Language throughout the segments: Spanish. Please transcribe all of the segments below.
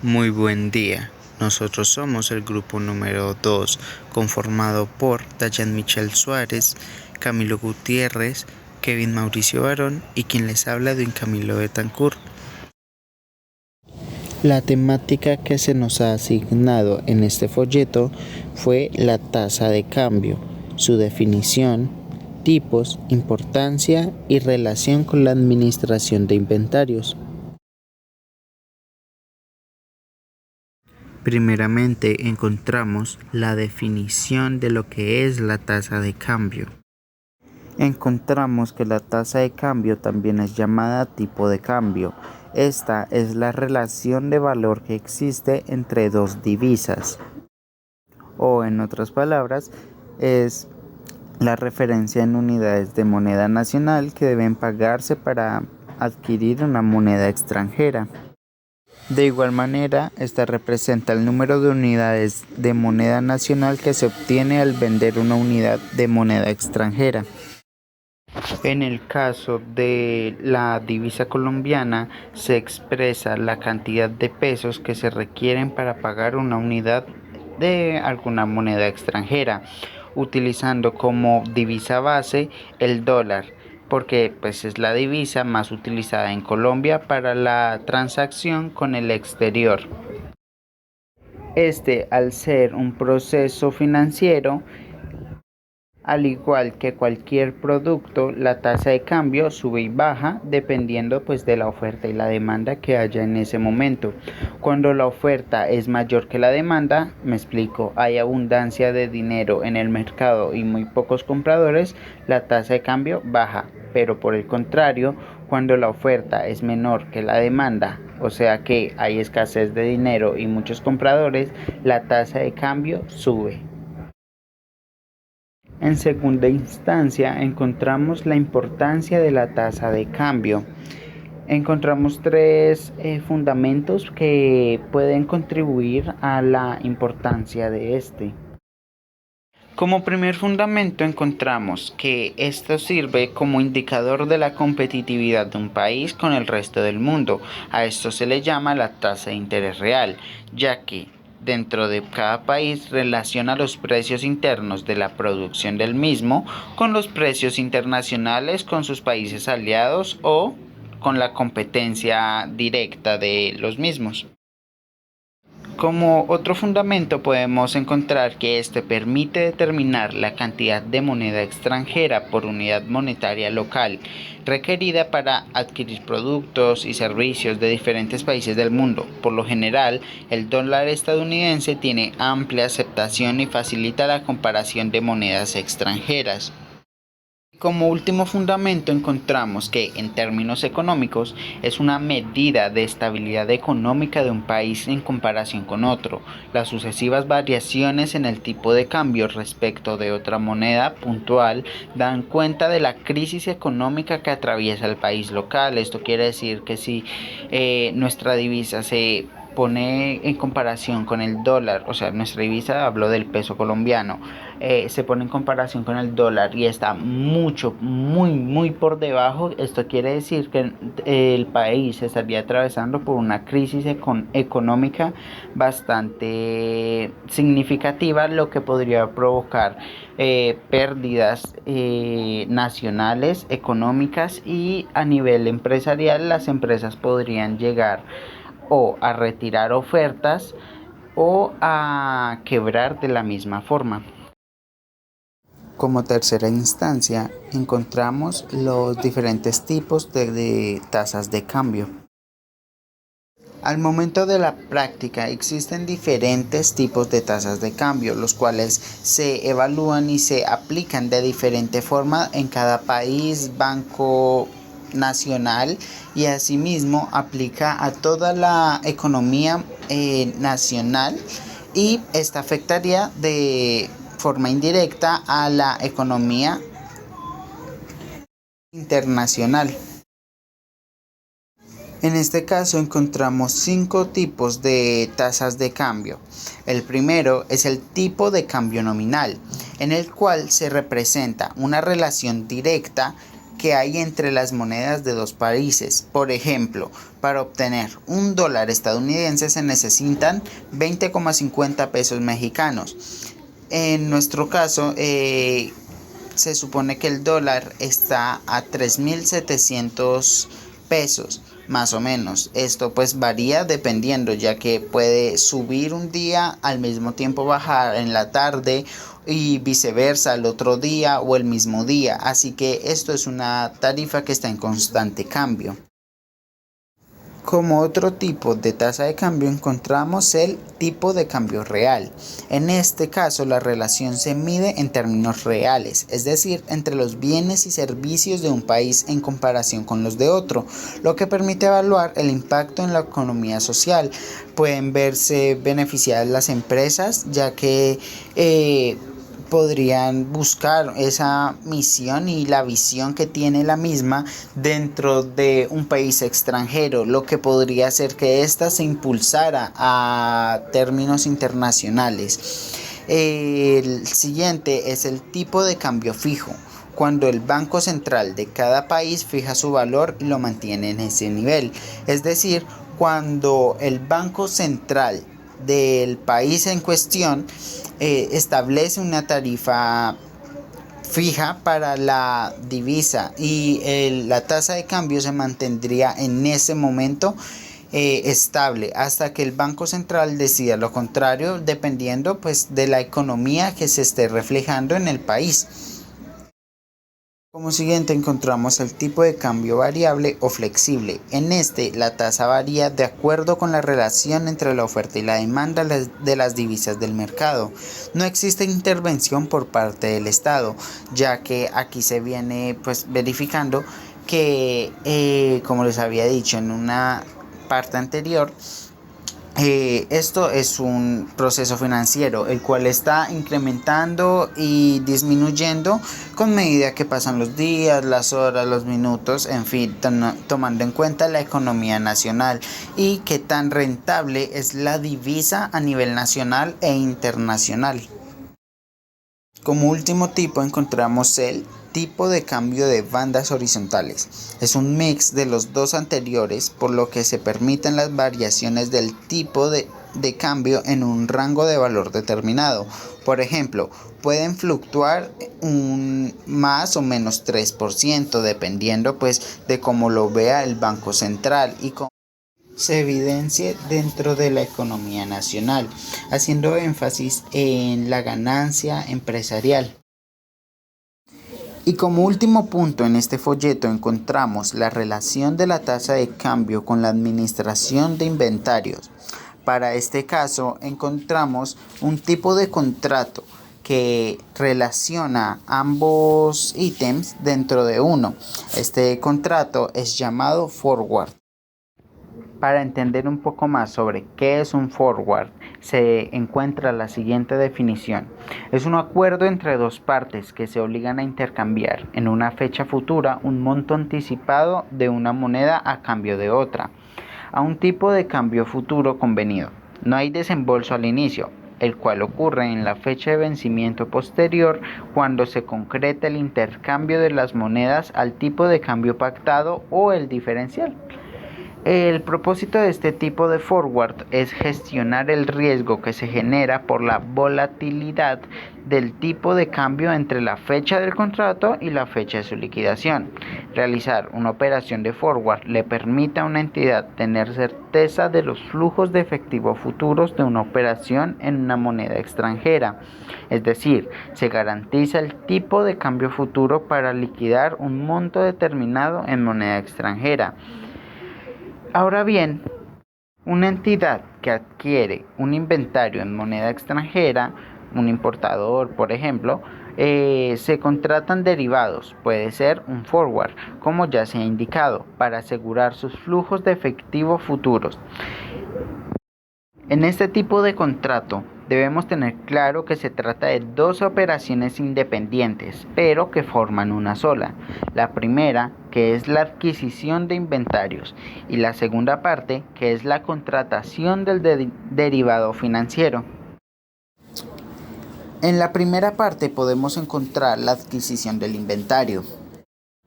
Muy buen día. Nosotros somos el grupo número 2, conformado por Dayan Michel Suárez, Camilo Gutiérrez, Kevin Mauricio Barón y quien les habla Edwin Camilo Betancourt. La temática que se nos ha asignado en este folleto fue la tasa de cambio, su definición, tipos, importancia y relación con la administración de inventarios. Primeramente encontramos la definición de lo que es la tasa de cambio. Encontramos que la tasa de cambio también es llamada tipo de cambio. Esta es la relación de valor que existe entre dos divisas. O en otras palabras, es la referencia en unidades de moneda nacional que deben pagarse para adquirir una moneda extranjera. De igual manera, esta representa el número de unidades de moneda nacional que se obtiene al vender una unidad de moneda extranjera. En el caso de la divisa colombiana, se expresa la cantidad de pesos que se requieren para pagar una unidad de alguna moneda extranjera, utilizando como divisa base el dólar, porque pues es la divisa más utilizada en Colombia para la transacción con el exterior. Al ser un proceso financiero, al igual que cualquier producto, la tasa de cambio sube y baja dependiendo pues de la oferta y la demanda que haya en ese momento. Cuando la oferta es mayor que la demanda, me explico, hay abundancia de dinero en el mercado y muy pocos compradores, la tasa de cambio baja. Pero por el contrario, cuando la oferta es menor que la demanda, o sea que hay escasez de dinero y muchos compradores, la tasa de cambio sube. En segunda instancia, encontramos la importancia de la tasa de cambio. Encontramos tres fundamentos que pueden contribuir a la importancia de este. Como primer fundamento encontramos que esto sirve como indicador de la competitividad de un país con el resto del mundo. A esto se le llama la tasa de interés real, ya que dentro de cada país relaciona los precios internos de la producción del mismo con los precios internacionales con sus países aliados o con la competencia directa de los mismos. Como otro fundamento podemos encontrar que este permite determinar la cantidad de moneda extranjera por unidad monetaria local requerida para adquirir productos y servicios de diferentes países del mundo. Por lo general, el dólar estadounidense tiene amplia aceptación y facilita la comparación de monedas extranjeras. Como último fundamento encontramos que, en términos económicos, es una medida de estabilidad económica de un país en comparación con otro. Las sucesivas variaciones en el tipo de cambio respecto de otra moneda puntual dan cuenta de la crisis económica que atraviesa el país local. Esto quiere decir que si nuestra divisa se pone en comparación con el dólar, o sea, nuestra divisa, hablo del peso colombiano, se pone en comparación con el dólar y está muy por debajo. Esto quiere decir que el país estaría atravesando por una crisis económica bastante significativa, lo que podría provocar pérdidas nacionales, económicas, y a nivel empresarial las empresas podrían llegar o a retirar ofertas o a quebrar de la misma forma. Como tercera instancia, encontramos los diferentes tipos de tasas de cambio. Al momento de la práctica existen diferentes tipos de tasas de cambio, los cuales se evalúan y se aplican de diferente forma en cada país, banco nacional, y asimismo aplica a toda la economía nacional, y esta afectaría de forma indirecta a la economía internacional. En este caso encontramos 5 tipos de tasas de cambio. El primero es el tipo de cambio nominal, en el cual se representa una relación directa que hay entre las monedas de dos países. Por ejemplo, para obtener $1 estadounidense se necesitan 20,50 pesos mexicanos. En nuestro caso, se supone que el dólar está a 3.700 pesos, más o menos. Esto pues varía dependiendo, ya que puede subir un día, al mismo tiempo bajar en la tarde y viceversa el otro día o el mismo día. Así que esto es una tarifa que está en constante cambio. Como otro tipo de tasa de cambio encontramos el tipo de cambio real. En este caso la relación se mide en términos reales, es decir, entre los bienes y servicios de un país en comparación con los de otro, lo que permite evaluar el impacto en la economía social. Pueden verse beneficiadas las empresas, ya que podrían buscar esa misión y la visión que tiene la misma dentro de un país extranjero, lo que podría hacer que ésta se impulsara a términos internacionales. El siguiente es el tipo de cambio fijo, cuando el Banco Central de cada país fija su valor y lo mantiene en ese nivel. Es decir, cuando el Banco Central del país en cuestión establece una tarifa fija para la divisa y la tasa de cambio se mantendría en ese momento estable hasta que el Banco Central decida lo contrario, dependiendo pues de la economía que se esté reflejando en el país. Como siguiente encontramos el tipo de cambio variable o flexible. En este, la tasa varía de acuerdo con la relación entre la oferta y la demanda de las divisas del mercado. No existe intervención por parte del Estado, ya que aquí se viene pues verificando que, como les había dicho en una parte anterior, esto es un proceso financiero, el cual está incrementando y disminuyendo con medida que pasan los días, las horas, los minutos, en fin, tomando en cuenta la economía nacional y qué tan rentable es la divisa a nivel nacional e internacional. Como último tipo encontramos el tipo de cambio de bandas horizontales. Es un mix de los dos anteriores, por lo que se permiten las variaciones del tipo de cambio en un rango de valor determinado. Por ejemplo, pueden fluctuar un más o menos 3%, dependiendo pues de cómo lo vea el Banco Central y cómo se evidencie dentro de la economía nacional, haciendo énfasis en la ganancia empresarial. Y como último punto en este folleto encontramos la relación de la tasa de cambio con la administración de inventarios. Para este caso encontramos un tipo de contrato que relaciona ambos ítems dentro de uno. Este contrato es llamado forward. Para entender un poco más sobre qué es un forward, se encuentra la siguiente definición. Es un acuerdo entre dos partes que se obligan a intercambiar en una fecha futura un monto anticipado de una moneda a cambio de otra, a un tipo de cambio futuro convenido. No hay desembolso al inicio, el cual ocurre en la fecha de vencimiento posterior cuando se concreta el intercambio de las monedas al tipo de cambio pactado o el diferencial. El propósito de este tipo de forward es gestionar el riesgo que se genera por la volatilidad del tipo de cambio entre la fecha del contrato y la fecha de su liquidación. Realizar una operación de forward le permite a una entidad tener certeza de los flujos de efectivo futuros de una operación en una moneda extranjera, es decir, se garantiza el tipo de cambio futuro para liquidar un monto determinado en moneda extranjera. Ahora bien, una entidad que adquiere un inventario en moneda extranjera, un importador, por ejemplo, se contratan derivados, puede ser un forward, como ya se ha indicado, para asegurar sus flujos de efectivo futuros. En este tipo de contrato debemos tener claro que se trata de dos operaciones independientes, pero que forman una sola. La primera, que es la adquisición de inventarios, y la segunda parte, que es la contratación del derivado financiero. En la primera parte podemos encontrar la adquisición del inventario.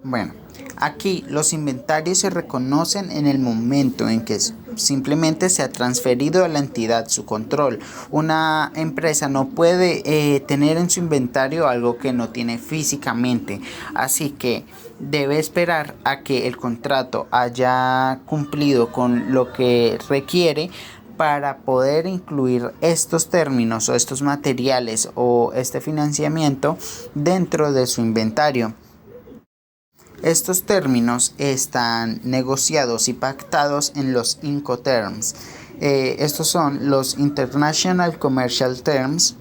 Bueno, aquí los inventarios se reconocen en el momento en que simplemente se ha transferido a la entidad su control. Una empresa no puede tener en su inventario algo que no tiene físicamente, así que debe esperar a que el contrato haya cumplido con lo que requiere para poder incluir estos términos o estos materiales o este financiamiento dentro de su inventario. Estos términos están negociados y pactados en los Incoterms. Estos son los International Commercial Terms,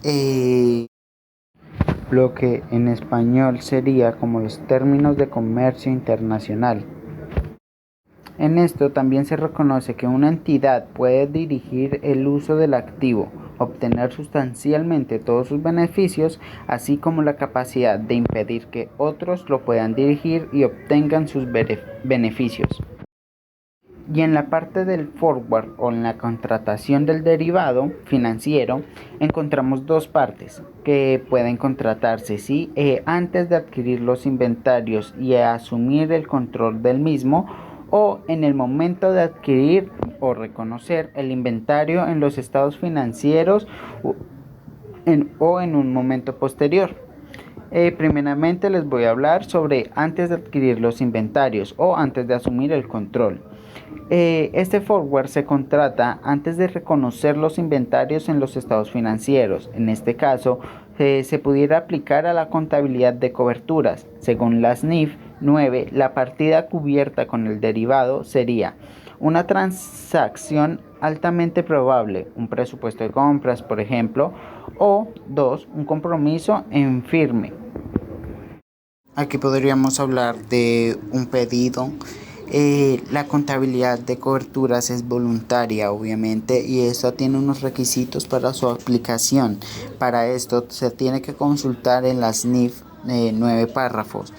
lo que en español sería como los términos de comercio internacional. En esto también se reconoce que una entidad puede dirigir el uso del activo, obtener sustancialmente todos sus beneficios, así como la capacidad de impedir que otros lo puedan dirigir y obtengan sus beneficios. Y en la parte del forward o en la contratación del derivado financiero encontramos dos partes que pueden contratarse antes de adquirir los inventarios y asumir el control del mismo, o en el momento de adquirir o reconocer el inventario en los estados financieros o en un momento posterior. Primeramente les voy a hablar sobre antes de adquirir los inventarios o antes de asumir el control. Este forward se contrata antes de reconocer los inventarios en los estados financieros. En este caso, se pudiera aplicar a la contabilidad de coberturas. Según la SNIF 9, la partida cubierta con el derivado sería una transacción altamente probable, un presupuesto de compras, por ejemplo, o 2, un compromiso en firme. Aquí podríamos hablar de un pedido. La contabilidad de coberturas es voluntaria, obviamente, y esta tiene unos requisitos para su aplicación. Para esto se tiene que consultar en las NIF 9 párrafos,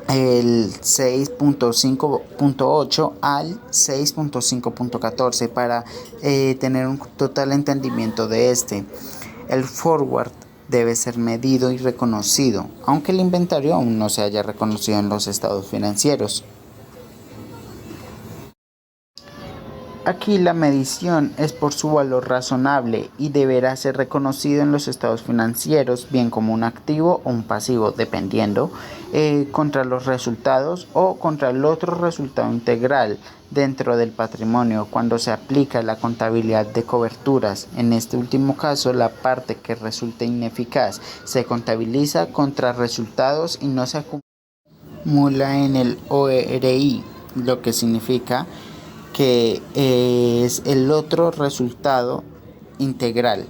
el 6.5.8 al 6.5.14 para tener un total entendimiento de este. El forward debe ser medido y reconocido, aunque el inventario aún no se haya reconocido en los estados financieros. Aquí la medición es por su valor razonable y deberá ser reconocido en los estados financieros, bien como un activo o un pasivo, dependiendo, contra los resultados o contra el otro resultado integral dentro del patrimonio cuando se aplica la contabilidad de coberturas. En este último caso, la parte que resulte ineficaz se contabiliza contra resultados y no se acumula en el ORI, lo que significa que es el otro resultado integral.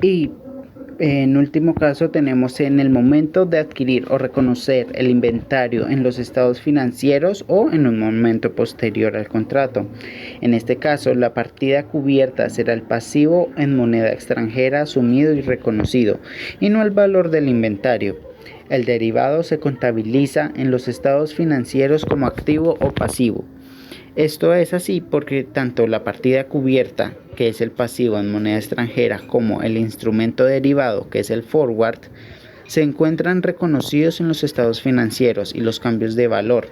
Y en último caso tenemos en el momento de adquirir o reconocer el inventario en los estados financieros o en un momento posterior al contrato. En este caso, la partida cubierta será el pasivo en moneda extranjera asumido y reconocido, y no el valor del inventario. El derivado se contabiliza en los estados financieros como activo o pasivo. Esto es así porque tanto la partida cubierta, que es el pasivo en moneda extranjera, como el instrumento derivado, que es el forward, se encuentran reconocidos en los estados financieros y los cambios de valor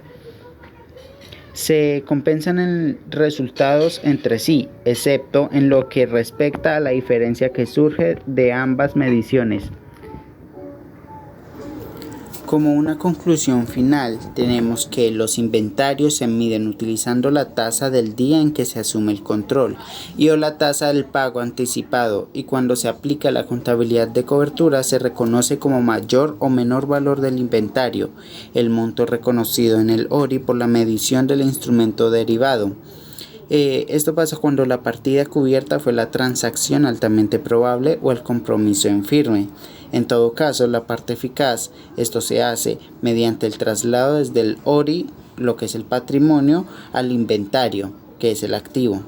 se compensan en resultados entre sí, excepto en lo que respecta a la diferencia que surge de ambas mediciones. Como una conclusión final, tenemos que los inventarios se miden utilizando la tasa del día en que se asume el control o la tasa del pago anticipado, y cuando se aplica la contabilidad de cobertura se reconoce como mayor o menor valor del inventario, el monto reconocido en el ORI por la medición del instrumento derivado. Esto pasa cuando la partida cubierta fue la transacción altamente probable o el compromiso en firme. En todo caso, la parte eficaz, esto se hace mediante el traslado desde el ORI, lo que es el patrimonio, al inventario, que es el activo.